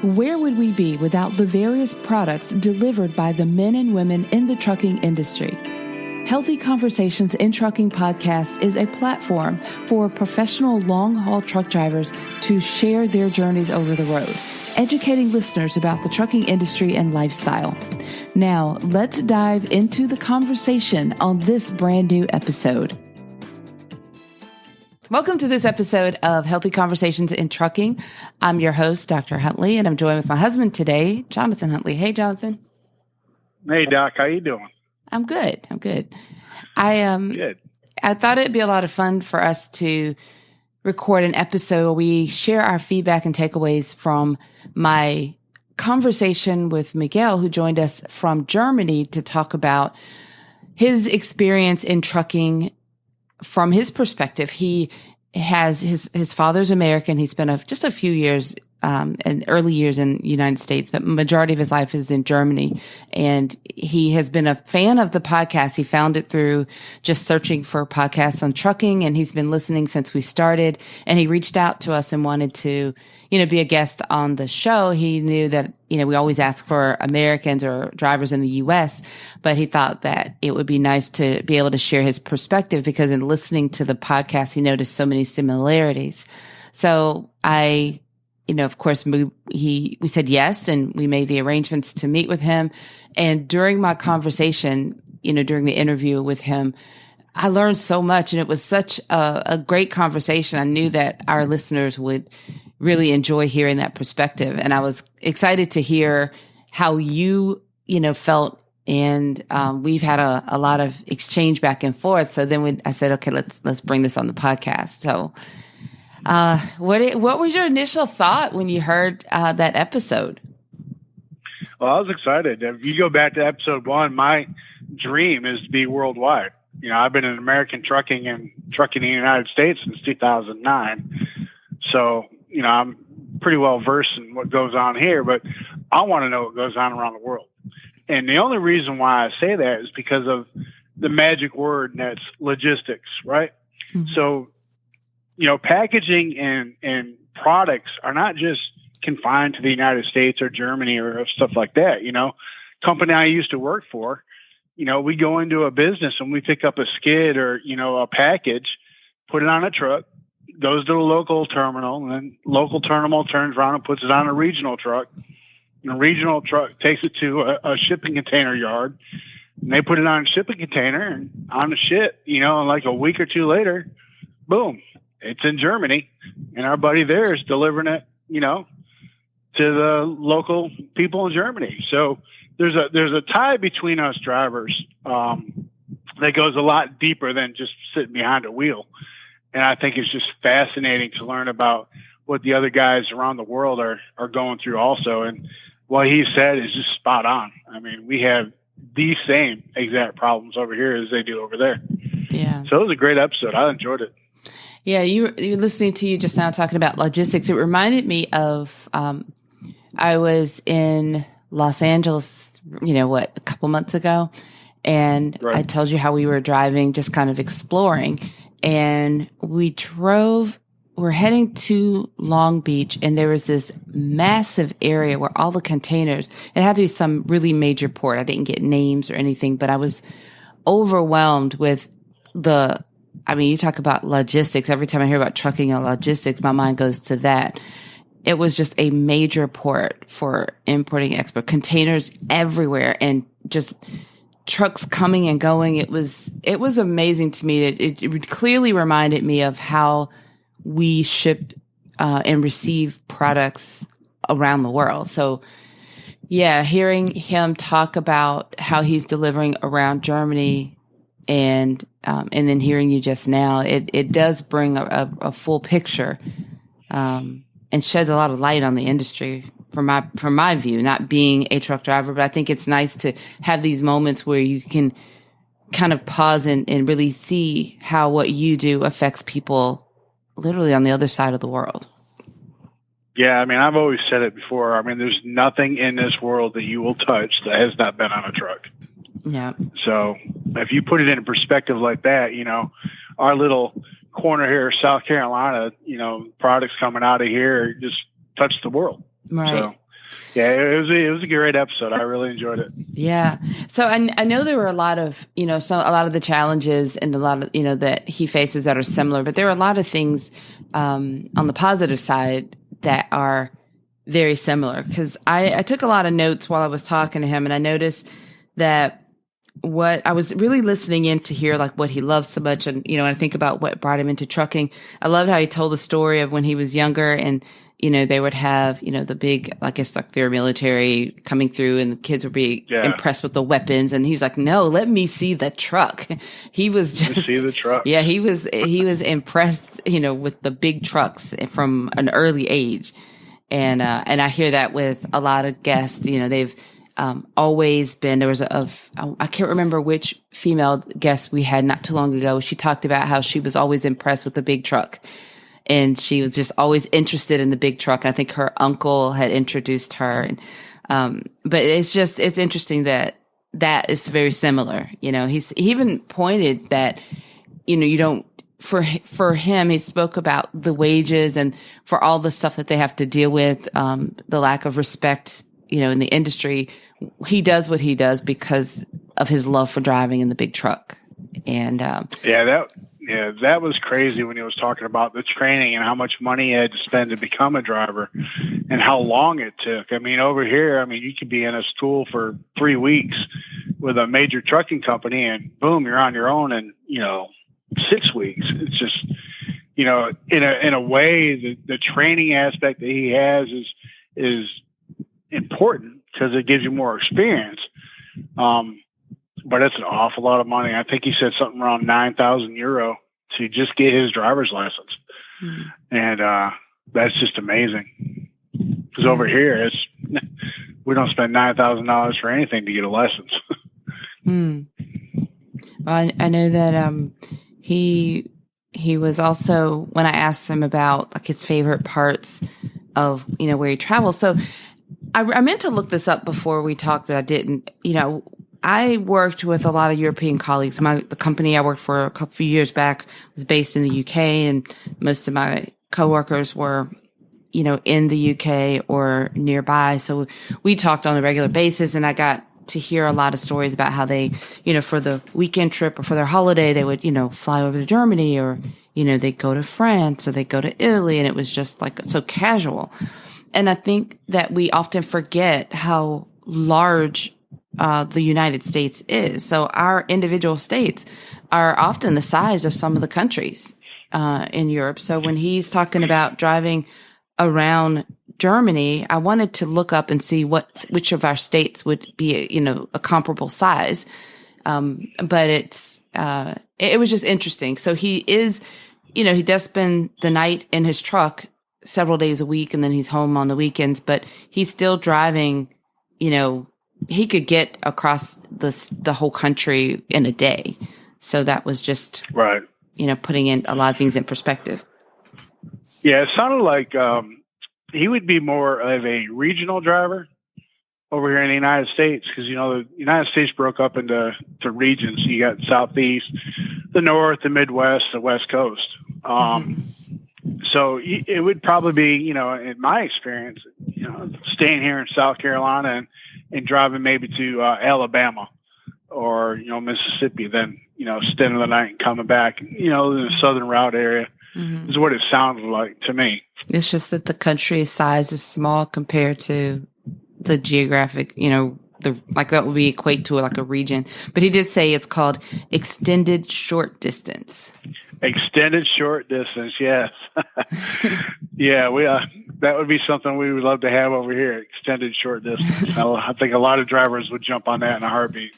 Where would we be without the various products delivered by the men and women in the trucking industry? Healthy Conversations in Trucking podcast is a platform for professional long-haul truck drivers to share their journeys over the road, educating listeners about the trucking industry and lifestyle. Now, let's dive into the conversation on this brand new episode. Welcome to this episode of Healthy Conversations in Trucking. I'm your host, Dr. Huntley, and I'm joined with my husband today, Jonathan Huntley. Hey, Jonathan. Hey, Doc. How you doing? I'm good. Good. I thought it'd be a lot of fun for us to record an episode where we share our feedback and takeaways from my conversation with Miguel, who joined us from Germany to talk about his experience in trucking from his perspective. He has his father's American. He spent just a few years in early years in the United States, but majority of his life is in Germany. And he has been a fan of the podcast. He found it through just searching for podcasts on trucking, and he's been listening since we started. And he reached out to us and wanted to, be a guest on the show. He knew that, we always ask for Americans or drivers in the U.S., but he thought that it would be nice to be able to share his perspective because in listening to the podcast, he noticed so many similarities. So of course, we said yes, and we made the arrangements to meet with him. And during my conversation, during the interview with him, I learned so much, and it was such a great conversation. I knew that our listeners would really enjoy hearing that perspective. And I was excited to hear how you, felt. And we've had a lot of exchange back and forth. So then I said, okay, let's bring this on the podcast. So what was your initial thought when you heard that episode? Well, I was excited. If you go back to episode 1, my dream is to be worldwide. I've been in American trucking and trucking in the United States since 2009. So, I'm pretty well versed in what goes on here, but I want to know what goes on around the world. And the only reason why I say that is because of the magic word, and that's logistics, right? Mm-hmm. So, packaging and products are not just confined to the United States or Germany or stuff like that. Company I used to work for, we go into a business and we pick up a skid or, a package, put it on a truck, goes to the local terminal, and then local terminal turns around and puts it on a regional truck. And the regional truck takes it to a shipping container yard, and they put it on a shipping container and on the ship, and like a week or two later, boom, it's in Germany, and our buddy there is delivering it, to the local people in Germany. So there's a tie between us drivers that goes a lot deeper than just sitting behind a wheel. And I think it's just fascinating to learn about what the other guys around the world are going through also. And what he said is just spot on. I mean, we have the same exact problems over here as they do over there. Yeah. So it was a great episode. I enjoyed it. Yeah, you're listening to you just now talking about logistics. It reminded me of I was in Los Angeles, a couple months ago, and right. I told you how we were driving, just kind of exploring, and we're heading to Long Beach, and there was this massive area where all the containers, it had to be some really major port. I didn't get names or anything, but I was overwhelmed with you talk about logistics. Every time I hear about trucking and logistics, my mind goes to that. It was just a major port for importing, export, containers everywhere, and just trucks coming and going. It was amazing to me. It clearly reminded me of how we ship and receive products around the world. So, yeah, hearing him talk about how he's delivering around Germany, and then hearing you just now, it does bring a full picture, and sheds a lot of light on the industry from my view, not being a truck driver. But I think it's nice to have these moments where you can kind of pause and really see how what you do affects people literally on the other side of the world. Yeah, I've always said it before. There's nothing in this world that you will touch that has not been on a truck. Yeah. So if you put it in perspective like that, our little corner here, South Carolina, products coming out of here just touch the world. Right. So Yeah, it was a great episode. I really enjoyed it. Yeah. So I know there were a lot of, a lot of the challenges and a lot of, that he faces that are similar, but there are a lot of things on the positive side that are very similar. Because I took a lot of notes while I was talking to him, and I noticed that what I was really listening in to hear, like what he loves so much. And, I think about what brought him into trucking. I love how he told the story of when he was younger and, they would have, the big, I guess, like their military coming through, and the kids would be impressed with the weapons. And he was like, no, let me see the truck. He was just see the truck. Yeah, he was impressed, with the big trucks from an early age. And I hear that with a lot of guests, they've always been, there was I can't remember which female guest we had not too long ago. She talked about how she was always impressed with the big truck. And she was just always interested in the big truck. I think her uncle had introduced her. And, but it's interesting that is very similar. He even pointed that, you don't, for him, he spoke about the wages and for all the stuff that they have to deal with, the lack of respect, in the industry. He does what he does because of his love for driving in the big truck. And, that was crazy when he was talking about the training and how much money he had to spend to become a driver and how long it took. I mean, over here, you could be in a school for 3 weeks with a major trucking company and boom, you're on your own in, 6 weeks. It's just, in a way, the training aspect that he has is important because it gives you more experience. But it's an awful lot of money. I think he said something around 9,000 euro to just get his driver's license. And that's just amazing. Because over here, we don't spend $9,000 for anything to get a license. Well, I know that he was also, when I asked him about like his favorite parts of, where he travels. So I meant to look this up before we talked, but I didn't. I worked with a lot of European colleagues. The company I worked for a few years back was based in the UK, and most of my coworkers were, in the UK or nearby. So we talked on a regular basis, and I got to hear a lot of stories about how they, for the weekend trip or for their holiday, they would, fly over to Germany or, they'd go to France or they'd go to Italy, and it was just like so casual. And I think that we often forget how large the United States is. So our individual states are often the size of some of the countries in Europe. So when he's talking about driving around Germany, I wanted to look up and see which of our states would be, a comparable size. But it was just interesting. So he is, he does spend the night in his truck several days a week, and then he's home on the weekends, but he's still driving, he could get across the whole country in a day. So that was just, right. Putting in a lot of things in perspective. Yeah. It sounded like, he would be more of a regional driver over here in the United States. Cause the United States broke up into regions. You got Southeast, the North, the Midwest, the West Coast. So it would probably be, in my experience, staying here in South Carolina and driving maybe to Alabama or, Mississippi, then, spending the night and coming back, in the southern route area is what it sounded like to me. It's just that the country size is small compared to the geographic, like that would be equate to like a region. But he did say it's called extended short distance. Extended short distance, yes. Yeah, we that would be something we would love to have over here, extended short distance. I think a lot of drivers would jump on that in a heartbeat.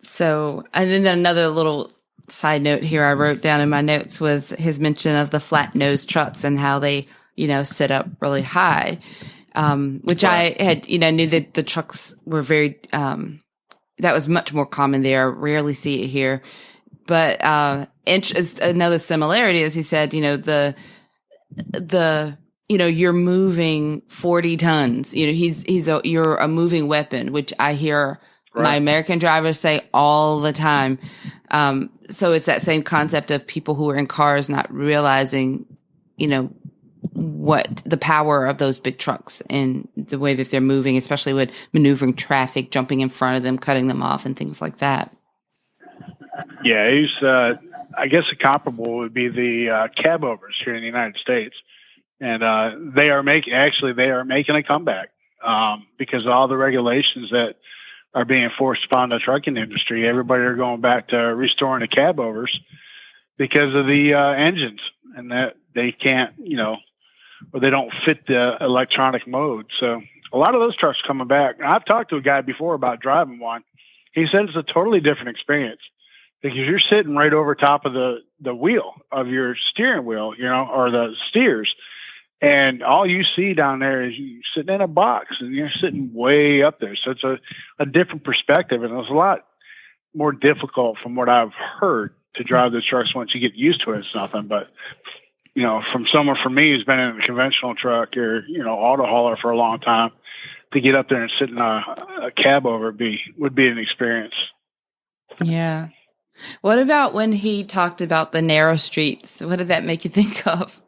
So, and then another little side note here I wrote down in my notes was his mention of the flat nose trucks and how they, sit up really high, which I had, knew that the trucks were very, that was much more common there. I rarely see it here. But another similarity is he said, you're moving 40 tons. You're a moving weapon, which I hear my American drivers say all the time. So it's that same concept of people who are in cars not realizing, what the power of those big trucks and the way that they're moving, especially with maneuvering traffic, jumping in front of them, cutting them off, and things like that. Yeah, I guess a comparable would be the cab overs here in the United States, and they are making a comeback because of all the regulations that are being forced upon the trucking industry. Everybody are going back to restoring the cab overs because of the engines, and that they can't, or they don't fit the electronic mode. So a lot of those trucks coming back. I've talked to a guy before about driving one. He said it's a totally different experience because you're sitting right over top of the wheel of your steering wheel, or the steers. And all you see down there is you sitting in a box and you're sitting way up there. So it's a different perspective, and it's a lot more difficult from what I've heard to drive the trucks. Once you get used to it, it's nothing. But, from someone for me who's been in a conventional truck or, auto hauler for a long time, to get up there and sit in a cab over would be an experience. Yeah. What about when he talked about the narrow streets? What did that make you think of?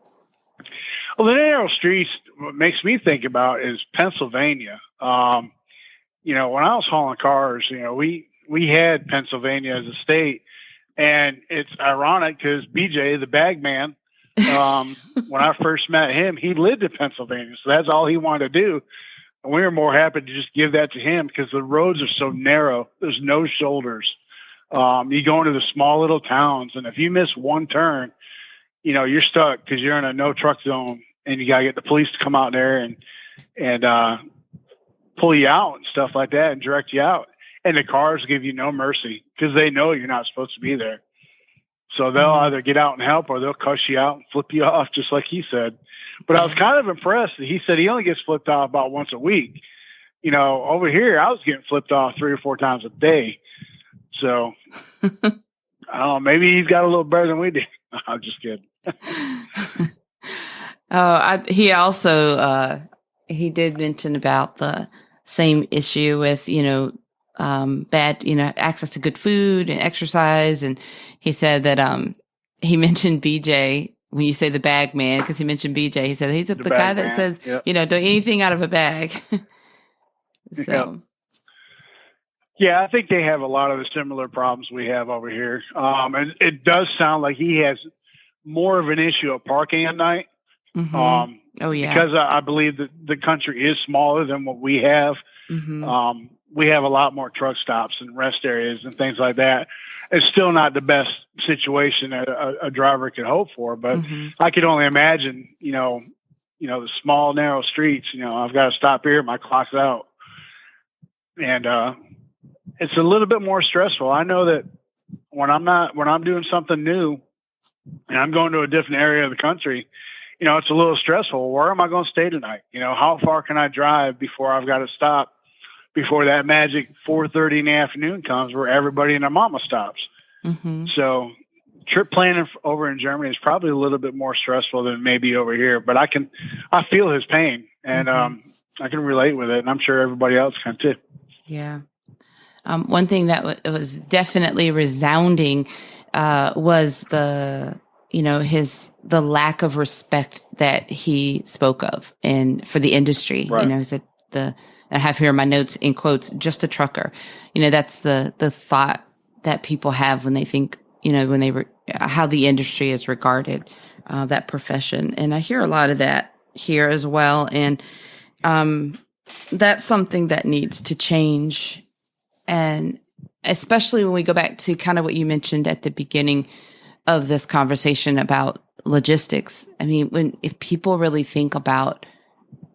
Well, the narrow streets, what makes me think about is Pennsylvania. When I was hauling cars, we had Pennsylvania as a state, and it's ironic because BJ, the bag man, when I first met him, he lived in Pennsylvania, so that's all he wanted to do. And we were more happy to just give that to him because the roads are so narrow. There's no shoulders. You go into the small little towns, and if you miss one turn, you're stuck because you're in a no truck zone, and you got to get the police to come out there and pull you out and stuff like that and direct you out. And the cars give you no mercy because they know you're not supposed to be there. So they'll either get out and help or they'll cuss you out and flip you off, just like he said. But I was kind of impressed that he said he only gets flipped off about once a week. Over here, I was getting flipped off 3 or 4 times a day. So I don't know, maybe he's got a little better than we do. I'm just kidding. He also, he did mention about the same issue with, bad, access to good food and exercise. And he said that, he mentioned BJ when you say the bag man, because he mentioned BJ, he said he's the guy that says, don't eat anything out of a bag. So. Yeah, I think they have a lot of the similar problems we have over here. And it does sound like he has more of an issue of parking at night. Mm-hmm. Because I believe that the country is smaller than what we have. Mm-hmm. We have a lot more truck stops and rest areas and things like that. It's still not the best situation that a driver could hope for, but I could only imagine, the small, narrow streets, I've got to stop here. My clock's out. And, it's a little bit more stressful. I know that when I'm doing something new and I'm going to a different area of the country, it's a little stressful. Where am I going to stay tonight? How far can I drive before I've got to stop before that magic 4:30 in the afternoon comes where everybody and their mama stops? Mm-hmm. So trip planning over in Germany is probably a little bit more stressful than maybe over here, but I feel his pain and, I can relate with it, and I'm sure everybody else can too. Yeah. One thing that was definitely resounding was the lack of respect that he spoke of and for the industry. Right. He said I have here in my notes in quotes, just a trucker. That's the thought that people have when they think, how the industry is regarded, that profession. And I hear a lot of that here as well. And that's something that needs to change. And especially when we go back to kind of what you mentioned at the beginning of this conversation about logistics. I mean, if people really think about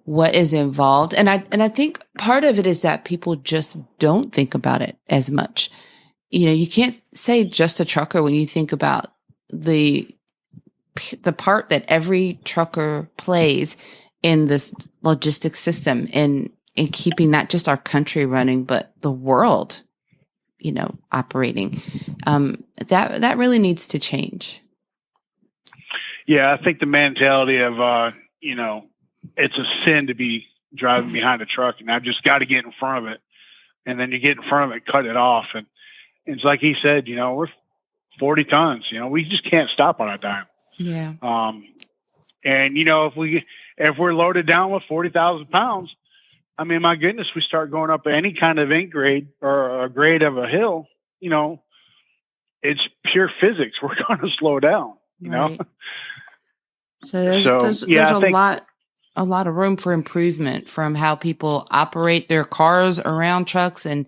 what is involved, and I think part of it is that people just don't think about it as much. You can't say just a trucker when you think about the part that every trucker plays in this logistics system and in keeping not just our country running, but the world, operating. That really needs to change. Yeah, I think the mentality of, it's a sin to be driving behind a truck, and I've just got to get in front of it. And then you get in front of it, cut it off. And it's like he said, we're 40 tons, we just can't stop on a dime. Yeah. And, if if we're loaded down with 40,000 pounds, I mean, my goodness, we start going up any kind of ink grade or a grade of a hill, you know, it's pure physics. We're going to slow down, you know? So there's a lot of room for improvement from how people operate their cars around trucks and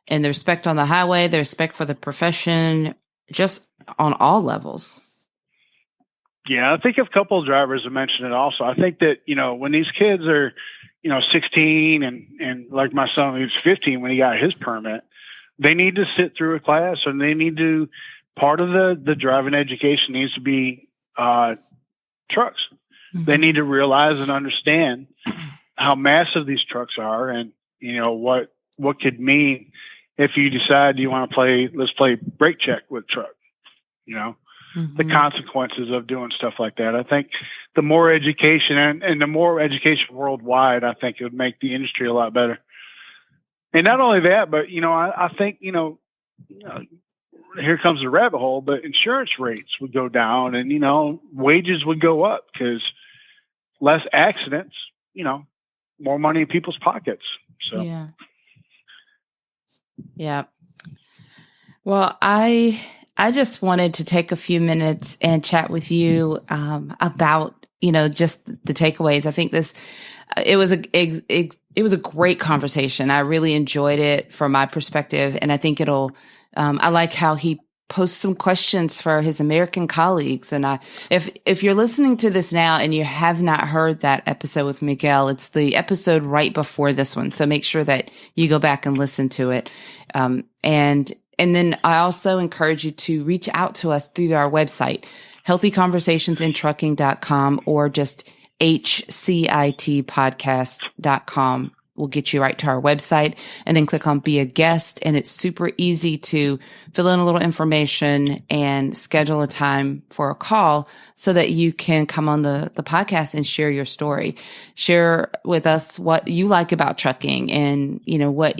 their respect on the highway, their respect for the profession, just on all levels. Yeah, I think a couple of drivers have mentioned it also. I think that, you know, when these kids are, you know, 16 and like my son, he was 15 when he got his permit, they need to sit through a class, and they need to, part of the driving education needs to be trucks. Mm-hmm. They need to realize and understand how massive these trucks are, and, you know, what could mean if you decide you want to let's play brake check with truck, you know, mm-hmm. the consequences of doing stuff like that. I think the more education and the more education worldwide, I think it would make the industry a lot better. And not only that, but, you know, I think, you know, here comes the rabbit hole, but insurance rates would go down, and, you know, wages would go up because less accidents, you know, more money in people's pockets. So, yeah. Well, I just wanted to take a few minutes and chat with you about, you know, just the takeaways. I think it was a great conversation. I really enjoyed it from my perspective, and I think I like how he posts some questions for his American colleagues. And if you're listening to this now and you have not heard that episode with Miguel, it's the episode right before this one. So make sure that you go back and listen to it. And then I also encourage you to reach out to us through our website, healthyconversationsinTrucking.com, or just HCITpodcast.com. We'll get you right to our website, and then click on Be a Guest. And it's super easy to fill in a little information and schedule a time for a call so that you can come on the podcast and share your story. Share with us what you like about trucking, and, you know, what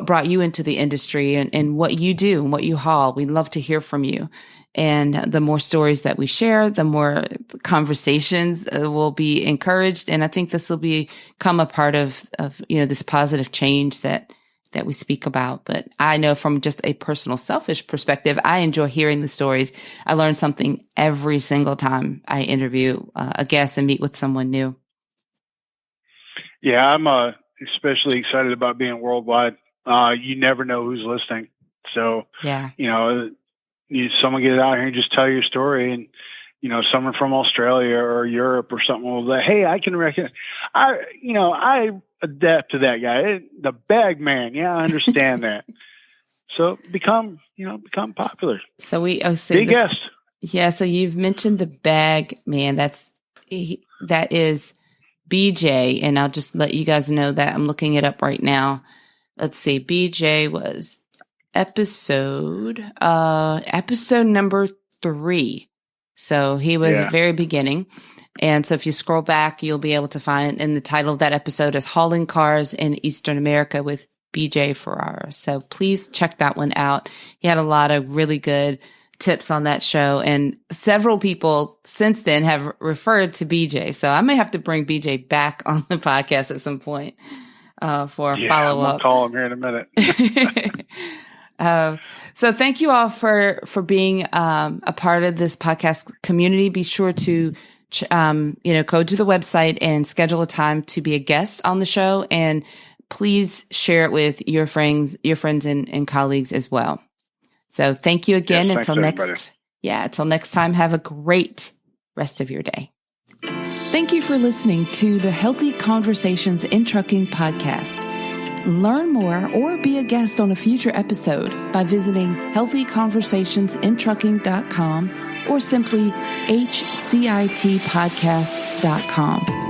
brought you into the industry, and what you do and what you haul. We'd love to hear from you. And the more stories that we share, the more conversations will be encouraged. And I think this will become a part of, you know, this positive change that we speak about. But I know from just a personal, selfish perspective, I enjoy hearing the stories. I learn something every single time I interview a guest and meet with someone new. Yeah, I'm especially excited about being worldwide. You never know who's listening. So, yeah, you know, someone get out here and just tell your story, and, you know, someone from Australia or Europe or something will say, hey, I can recognize, I adapt to that guy, the bag man. Yeah, I understand that. So become popular. So be a guest. Yeah. So you've mentioned the bag man. That is BJ. And I'll just let you guys know that I'm looking it up right now. Let's see. BJ was episode number 3. So he was at very beginning. And so if you scroll back, you'll be able to find it. And the title of that episode is Hauling Cars in Eastern America with BJ Ferrara. So please check that one out. He had a lot of really good tips on that show. And several people since then have referred to BJ. So I may have to bring BJ back on the podcast at some point for a follow-up. I'll call him here in a minute. So thank you all for being a part of this podcast community. Be sure to go to the website and schedule a time to be a guest on the show, and please share it with your friends and colleagues as well. So thank you again. Yes, until next time, have a great rest of your day. Thank you for listening to the Healthy Conversations in Trucking podcast. Learn more or be a guest on a future episode by visiting healthyconversationsinTrucking.com or simply HCITpodcast.com.